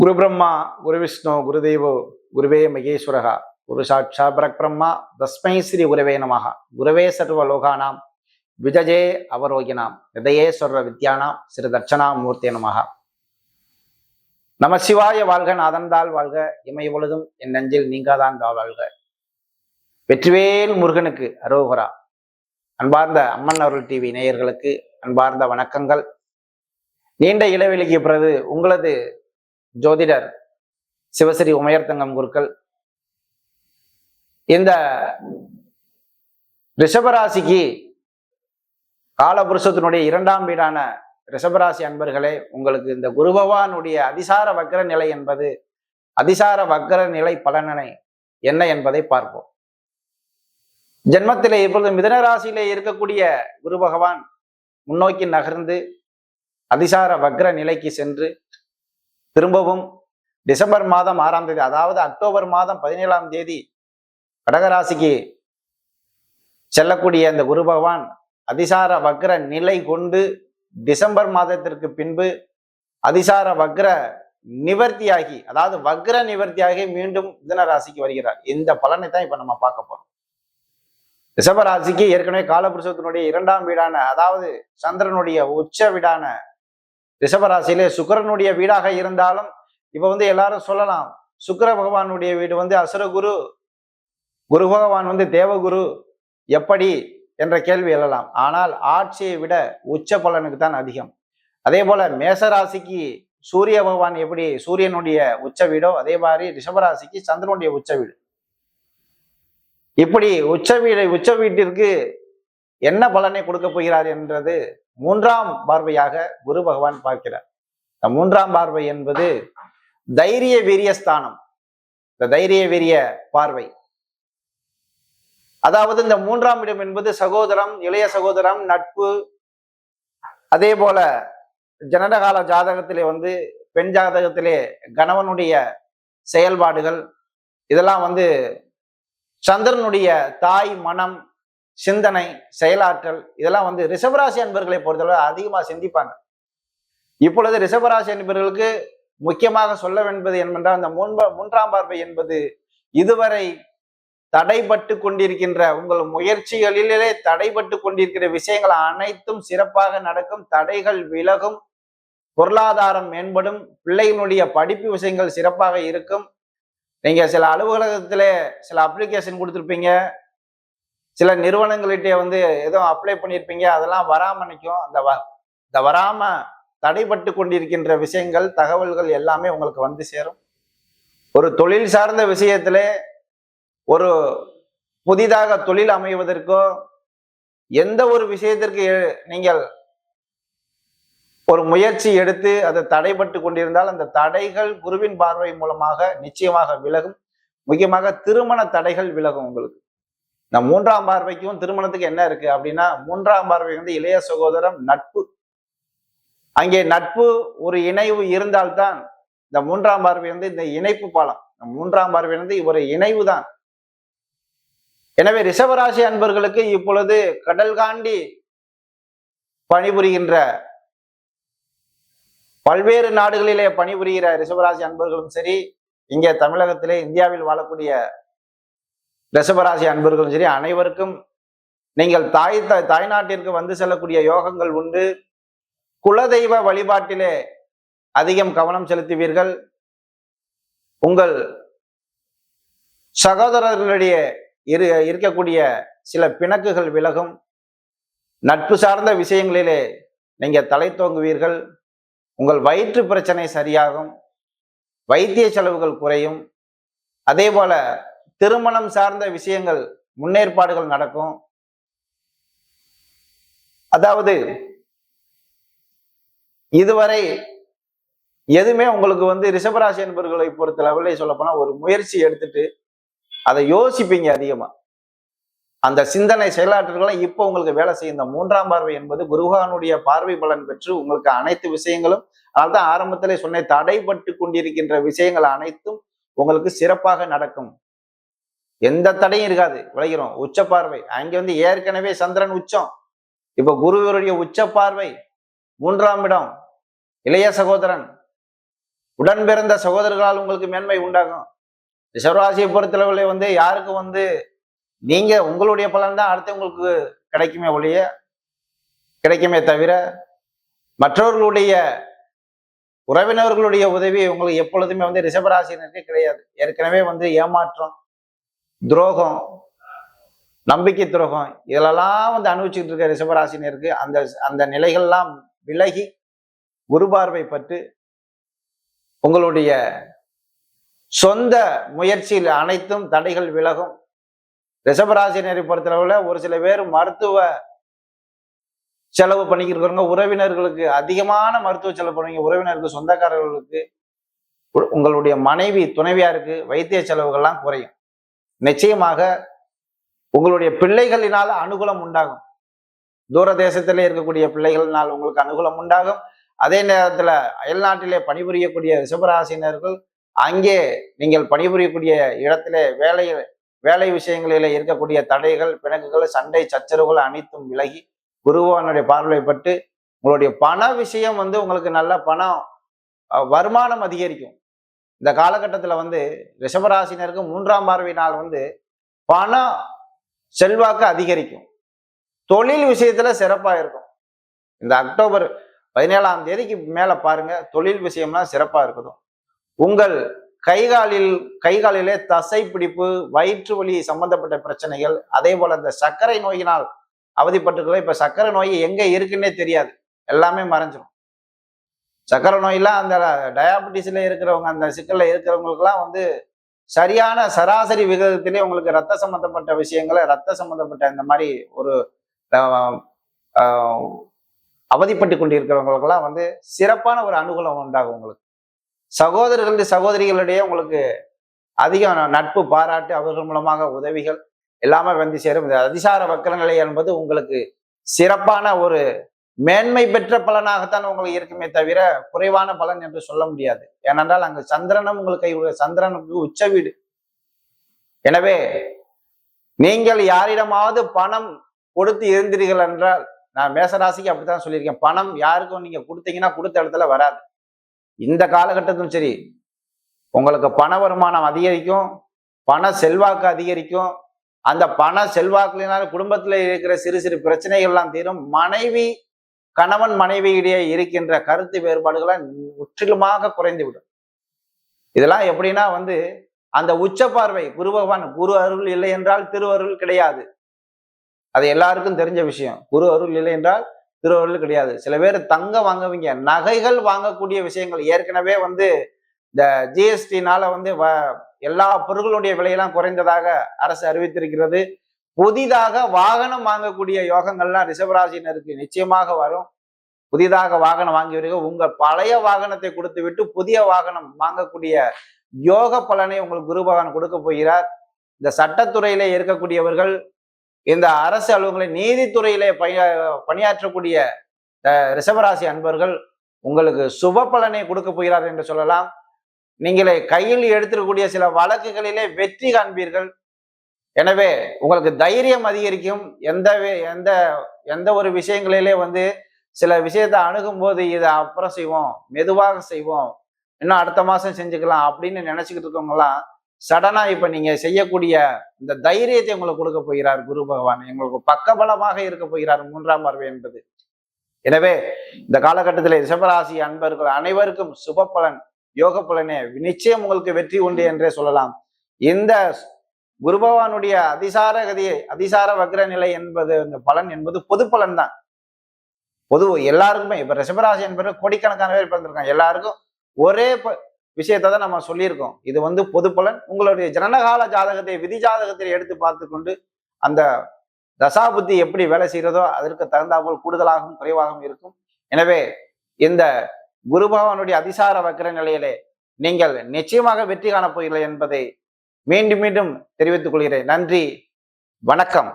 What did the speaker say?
குரு பிரம்மா குரு விஷ்ணு குருதேவோ குருவே மகேஸ்வரகா குரு சாட்சா பரபிரம்மா தஸ்மை ஸ்ரீ குருவே நமஹ குருவே சர்வ லோகானாம் விஜயே அவரோகினாம் ஹிருதயே சர்வ வித்யானாம் ஸ்ரீ தட்சணாமூர்த்தியே நமஹ. நம சிவாய வாழ்க, நாதந்தாள் வாழ்க, இமை பொழுதும் என் நெஞ்சில் நீங்காதான் வாழ்க. வெற்றிவேல் முருகனுக்கு அரோகரா. அன்பார்ந்த அம்மன் அருள் டிவி நேயர்களுக்கு அன்பார்ந்த வணக்கங்கள். நீண்ட இடைவெளிக்கு பிறகு உங்களது ஜோதிடர் சிவஸ்ரீ உமையர்தங்கம் குருக்கள் இந்த ரிஷபராசிக்கு காலபுருஷத்தினுடைய 2ஆம் வீடான ரிஷபராசி அன்பர்களே, உங்களுக்கு இந்த குரு பகவானுடைய அதிசார வக்ர நிலை என்பது அதிசார வக்ர நிலை பலனனை என்ன என்பதை பார்ப்போம். ஜென்மத்திலே இப்பொழுது மிதுனராசியிலே இருக்கக்கூடிய குரு பகவான் முன்னோக்கி நகர்ந்து அதிசார வக்ர நிலைக்கு சென்று திரும்பவும் டிசம்பர் மாதம் 6ஆம் தேதி, அதாவது அக்டோபர் மாதம் 17ஆம் தேதி கடகராசிக்கு செல்லக்கூடிய இந்த குரு பகவான் அதிசார வக்ர நிலை கொண்டு டிசம்பர் மாதத்திற்கு பின்பு அதிசார வக்ர நிவர்த்தியாகி, அதாவது வக்ர நிவர்த்தியாகி மீண்டும் மிதுன ராசிக்கு வருகிறார். இந்த பலனை தான் இப்ப நம்ம பார்க்க போறோம். ரிஷபராசிக்கு ஏற்கனவே காலபுருஷத்தினுடைய 2ஆம் வீடான, அதாவது சந்திரனுடைய உச்ச வீடான ரிஷபராசியிலே சுக்கிரனுடைய வீடாக இருந்தாலும் இப்ப எல்லாரும் சொல்லலாம், சுக்கிர பகவானுடைய வீடு அசுரகுரு, குரு பகவான் தேவகுரு, எப்படி என்ற கேள்வி எழலாம். ஆனால் ஆட்சியை விட உச்ச பலனுக்கு தான் அதிகம். அதே போல மேசராசிக்கு சூரிய பகவான் எப்படி சூரியனுடைய உச்ச வீடோ அதே மாதிரி ரிஷபராசிக்கு சந்திரனுடைய உச்ச வீடு. இப்படி உச்ச வீட்டிற்கு என்ன பலனை கொடுக்க போகிறார் என்றது 3ஆம் பார்வையாக குரு பகவான் பார்க்கிறார். இந்த 3ஆம் பார்வை என்பது தைரிய வீரிய ஸ்தானம், இந்த தைரிய வீரிய பார்வை. அதாவது இந்த 3ஆம் இடம் என்பது சகோதரம், இளைய சகோதரம், நட்பு. அதே போல ஜனனகால ஜாதகத்திலே பெண் ஜாதகத்திலே கணவனுடைய செயல்பாடுகள், இதெல்லாம் சந்திரனுடைய தாய் மனம், சிந்தனை, செயலாற்றல், இதெல்லாம் ரிஷபராசி அன்பர்களை பொறுத்தவரை அதிகமா சிந்திப்பாங்க. இப்பொழுது ரிஷபராசி அன்பர்களுக்கு முக்கியமாக சொல்ல வேண்டியது என்னவென்றால், அந்த 3ஆம் பார்வை என்பது இதுவரை தடைபட்டு கொண்டிருக்கின்ற உங்கள் முயற்சிகளிலே தடைபட்டு கொண்டிருக்கிற விஷயங்கள் அனைத்தும் சிறப்பாக நடக்கும், தடைகள் விலகும், பொருளாதாரம் மேம்படும், பிள்ளைகளுடைய படிப்பு விஷயங்கள் சிறப்பாக இருக்கும். நீங்க சில அலுவலகத்திலே சில அப்ளிகேஷன் கொடுத்துருப்பீங்க, சில நிறுவனங்கள்கிட்ட ஏதோ அப்ளை பண்ணியிருப்பீங்க, அதெல்லாம் வராம நிற்கும். இந்த வராம தடைபட்டு கொண்டிருக்கின்ற விஷயங்கள், தகவல்கள் எல்லாமே உங்களுக்கு சேரும். ஒரு தொழில் சார்ந்த விஷயத்திலே ஒரு புதிதாக தொழில் அமைவதற்கோ எந்த ஒரு விஷயத்திற்கு நீங்கள் ஒரு முயற்சி எடுத்து அது தடைபட்டு கொண்டிருந்தால் அந்த தடைகள் குருவின் பார்வை மூலமாக நிச்சயமாக விலகும். முக்கியமாக திருமண தடைகள் விலகும். உங்களுக்கு இந்த 3ஆம் பார்வைக்கும் திருமணத்துக்கு என்ன இருக்கு அப்படின்னா, 3ஆம் பார்வை இளைய சகோதரம், நட்பு. அங்கே நட்பு ஒரு இணைவு இருந்தால்தான் இந்த 3ஆம் பார்வை இந்த இணைப்பு பாலம். 3ஆம் பார்வை ஒரு இணைவு தான். எனவே ரிஷபராசி அன்பர்களுக்கு இப்பொழுது கடல் காண்டி பணிபுரிகின்ற, பல்வேறு நாடுகளிலே பணிபுரிகிற ரிஷபராசி அன்பர்களும் சரி, இங்கே தமிழகத்திலே இந்தியாவில் வாழக்கூடிய ரிஷபராசி அன்பர்களும் சரி, அனைவருக்கும் நீங்கள் தாய்நாட்டிற்கு செல்லக்கூடிய யோகங்கள் உண்டு. குலதெய்வ வழிபாட்டிலே அதிகம் கவனம் செலுத்துவீர்கள். உங்கள் சகோதரர்களுடைய இருக்கக்கூடிய சில பிணக்குகள் விலகும். நட்பு சார்ந்த விஷயங்களிலே நீங்க தலை தோங்குவீர்கள். உங்கள் வயிற்று பிரச்சனை சரியாகும், வைத்திய செலவுகள் குறையும். அதே போல திருமணம் சார்ந்த விஷயங்கள் முன்னேற்பாடுகள் நடக்கும். அதாவது இதுவரை எதுவுமே உங்களுக்கு ரிஷபராசி என்பவர்களை பொறுத்த லெவலில் சொல்ல போனா ஒரு முயற்சி எடுத்துட்டு அதை யோசிப்பீங்க அதிகமா. அந்த சிந்தனை செயலாற்றல்கள் இப்போ உங்களுக்கு வேலை செய்யும். இந்த 3ஆம் பார்வை என்பது குருவானுடைய பார்வை பலன் பெற்று உங்களுக்கு அனைத்து விஷயங்களும், அதனால்தான் ஆரம்பத்திலே சொன்ன தடைபட்டு கொண்டிருக்கின்ற விஷயங்கள் அனைத்தும் உங்களுக்கு சிறப்பாக நடக்கும். எந்த தடையும் இருக்காது, விளைகிறோம். உச்ச பார்வை அங்கே ஏற்கனவே சந்திரன் உச்சம், இப்ப குருவருடைய உச்ச பார்வை 3ஆம் இடம், இளைய சகோதரன், உடன் பிறந்த சகோதரர்களால் உங்களுக்கு மேன்மை உண்டாகும். ரிஷபராசியை பொறுத்தளவுல யாருக்கும் நீங்க உங்களுடைய பலன் தான் அடுத்தவங்களுக்கு கிடைக்குமே தவிர மற்றவர்களுடைய உறவினர்களுடைய உதவி உங்களுக்கு எப்பொழுதுமே ரிஷபராசினருக்கு கிடையாது. ஏற்கனவே ஏமாற்றம், துரோகம், நம்பிக்கை துரோகம் இதெல்லாம் அனுபவிச்சுட்டு இருக்க ரிஷபராசினருக்கு அந்த அந்த நிலைகள்லாம் விலகி குரு பார்வை பட்டு உங்களுடைய சொந்த முயற்சியில் அனைத்தும் தடைகள் விலகும். ரிஷபராசினரை பொறுத்தளவுல ஒரு சில பேர் மருத்துவ செலவு பண்ணிக்கிறவங்க, உறவினர்களுக்கு அதிகமான மருத்துவ செலவு பண்ணுவீங்க. உறவினருக்கு, சொந்தக்காரர்களுக்கு, உங்களுடைய மனைவி துணைவியாருக்கு வைத்திய செலவுகள்லாம் குறையும். நிச்சயமாக உங்களுடைய பிள்ளைகளினால அனுகூலம் உண்டாகும். தூர தேசத்திலே இருக்கக்கூடிய பிள்ளைகளினால் உங்களுக்கு அனுகூலம் உண்டாகும். அதே நேரத்துல அயல்நாட்டிலே பணிபுரியக்கூடிய ரிஷபராசினர்கள் அங்கே நீங்கள் பணிபுரியக்கூடிய இடத்திலே வேலை விஷயங்களிலே இருக்கக்கூடிய தடைகள், பிணக்குகள், சண்டை, சச்சரவுகள் அனைத்தும் விலகி குருவானுடைய பார்வைப்பட்டு உங்களுடைய பண விஷயம் உங்களுக்கு நல்ல பணம் வருமானம் அதிகரிக்கும். இந்த காலகட்டத்துல ரிஷபராசினருக்கு 3ஆம் பார்வையினால் பணம் செல்வாக்கு அதிகரிக்கும். தொழில் விஷயத்துல சிறப்பா இருக்கும். இந்த அக்டோபர் 17ஆம் தேதிக்கு மேல பாருங்க, தொழில் விஷயம்லாம் சிறப்பா இருக்கணும். உங்கள் கைகாலிலே தசை பிடிப்பு, வயிற்று வலி சம்பந்தப்பட்ட பிரச்சனைகள், அதே போல இந்த சர்க்கரை நோயினால் அவதிப்பட்டுக்களை இப்ப சர்க்கரை நோய் எங்க இருக்குன்னே தெரியாது, எல்லாமே மறைஞ்சிடும். சர்க்கரை நோயெல்லாம் அந்த டயாபெட்டிஸ்ல இருக்கிறவங்க, அந்த சிக்கல்ல இருக்கிறவங்களுக்குலாம் சரியான சராசரி விகிதத்திலே உங்களுக்கு ரத்த சம்பந்தப்பட்ட விஷயங்களை, ரத்த சம்பந்தப்பட்ட இந்த மாதிரி ஒரு அவதிப்பட்டு கொண்டிருக்கிறவங்களுக்கெல்லாம் சிறப்பான ஒரு அனுகூலம் உண்டாகும். உங்களுக்கு சகோதரிகளிடையே உங்களுக்கு அதிக நட்பு, பாராட்டு, அவர்கள் மூலமாக உதவிகள் எல்லாமே சேரும். இந்த அதிசார வக்கர நிலை என்பது உங்களுக்கு சிறப்பான ஒரு மேன்மை பெற்ற பலனாகத்தான் உங்களுக்கு இருக்குமே தவிர குறைவான பலன் என்று சொல்ல முடியாது. ஏனென்றால் அங்கு சந்திரனும் உங்களுக்கு சந்திரனுக்கு உச்ச வீடு. எனவே நீங்கள் யாரிடமாவது பணம் கொடுத்து இருந்தீர்கள் என்றால், நான் மேசராசிக்கு அப்படித்தான் சொல்லியிருக்கேன், பணம் யாருக்கும் நீங்க கொடுத்தீங்கன்னா கொடுத்த இடத்துல வராது. இந்த காலகட்டத்திலும் சரி, உங்களுக்கு பண வருமானம் அதிகரிக்கும், பண செல்வாக்கு அதிகரிக்கும். அந்த பண செல்வாக்குனால குடும்பத்துல இருக்கிற சிறு சிறு பிரச்சனைகள்லாம் தீரும். கணவன் மனைவியிடையே இருக்கின்ற கருத்து வேறுபாடுகளை முற்றிலுமாக குறைந்து விடும். இதெல்லாம் எப்படின்னா அந்த உச்ச பார்வை குரு பகவான், குரு அருள் இல்லை என்றால் திருவருள் கிடையாது. அது எல்லாருக்கும் தெரிஞ்ச விஷயம். குரு அருள் இல்லை என்றால் திருவருள் கிடையாது. சில பேர் தங்கம் வாங்குவீங்க, நகைகள் வாங்கக்கூடிய விஷயங்கள் ஏற்கனவே இந்த ஜிஎஸ்டினால எல்லா பொருட்களுடைய விலையெல்லாம் குறைந்ததாக அரசு அறிவித்திருக்கிறது. புதிதாக வாகனம் வாங்கக்கூடிய யோகங்கள்லாம் ரிஷபராசினருக்கு நிச்சயமாக வரும். புதிதாக வாகனம் வாங்கியவர்கள் உங்கள் பழைய வாகனத்தை கொடுத்து விட்டு புதிய வாகனம் வாங்கக்கூடிய யோக பலனை உங்களுக்கு குரு பகவான் கொடுக்க போகிறார். இந்த சட்டத்துறையிலே இருக்கக்கூடியவர்கள், இந்த அரசு அலுவலகங்களை, நீதித்துறையிலே பணியாற்றக்கூடிய ரிஷபராசி அன்பர்கள் உங்களுக்கு சுப பலனை கொடுக்க போகிறார் என்று சொல்லலாம். நீங்களே கையில் எடுத்திருக்கக்கூடிய சில வழக்குகளிலே வெற்றி காண்பீர்கள். எனவே உங்களுக்கு தைரியம் அதிகரிக்கும். எந்த ஒரு விஷயங்களிலே சில விஷயத்தை அணுகும் போது இதை அப்புறம் செய்வோம், மெதுவாக செய்வோம், இன்னும் அடுத்த மாசம் செஞ்சுக்கலாம் அப்படின்னு நினைச்சுக்கிட்டு இருக்கவங்கலாம் சடனா இப்ப நீங்க செய்யக்கூடிய இந்த தைரியத்தை உங்களுக்கு கொடுக்க போகிறார் குரு பகவான். எங்களுக்கு பக்கபலமாக இருக்க போகிறார் 3ஆம் பார்வை என்பது. எனவே இந்த காலகட்டத்தில் ரிஷபராசி அன்பர்கள் அனைவருக்கும் சுப பலன், யோக பலனே நிச்சயம் உங்களுக்கு வெற்றி உண்டு என்றே சொல்லலாம். இந்த குரு பகவானுடைய அதிசார வக்ர நிலை என்பது, இந்த பலன் என்பது பொது பலன் தான். எல்லாருக்குமே இப்ப ரிஷபராசி என்பது கோடிக்கணக்கான பேர் பிறந்திருக்காங்க, எல்லாருக்கும் ஒரே விஷயத்தை தான் நம்ம சொல்லியிருக்கோம். இது பொது பலன். உங்களுடைய ஜனனகால ஜாதகத்தை, விதி ஜாதகத்தில் எடுத்து பார்த்து கொண்டு அந்த தசாபுத்தி எப்படி வேலை செய்கிறதோ அதற்கு தகுந்தாற்போல் கூடுதலாகவும் குறைவாகவும் இருக்கும். எனவே இந்த குரு பகவானுடைய அதிசார வக்ர நிலையிலே நீங்கள் நிச்சயமாக வெற்றி காணப் போகிறீர்கள் என்பதை மீண்டும் மீண்டும் தெரிவித்துக் கொள்கிறேன். நன்றி, வணக்கம்.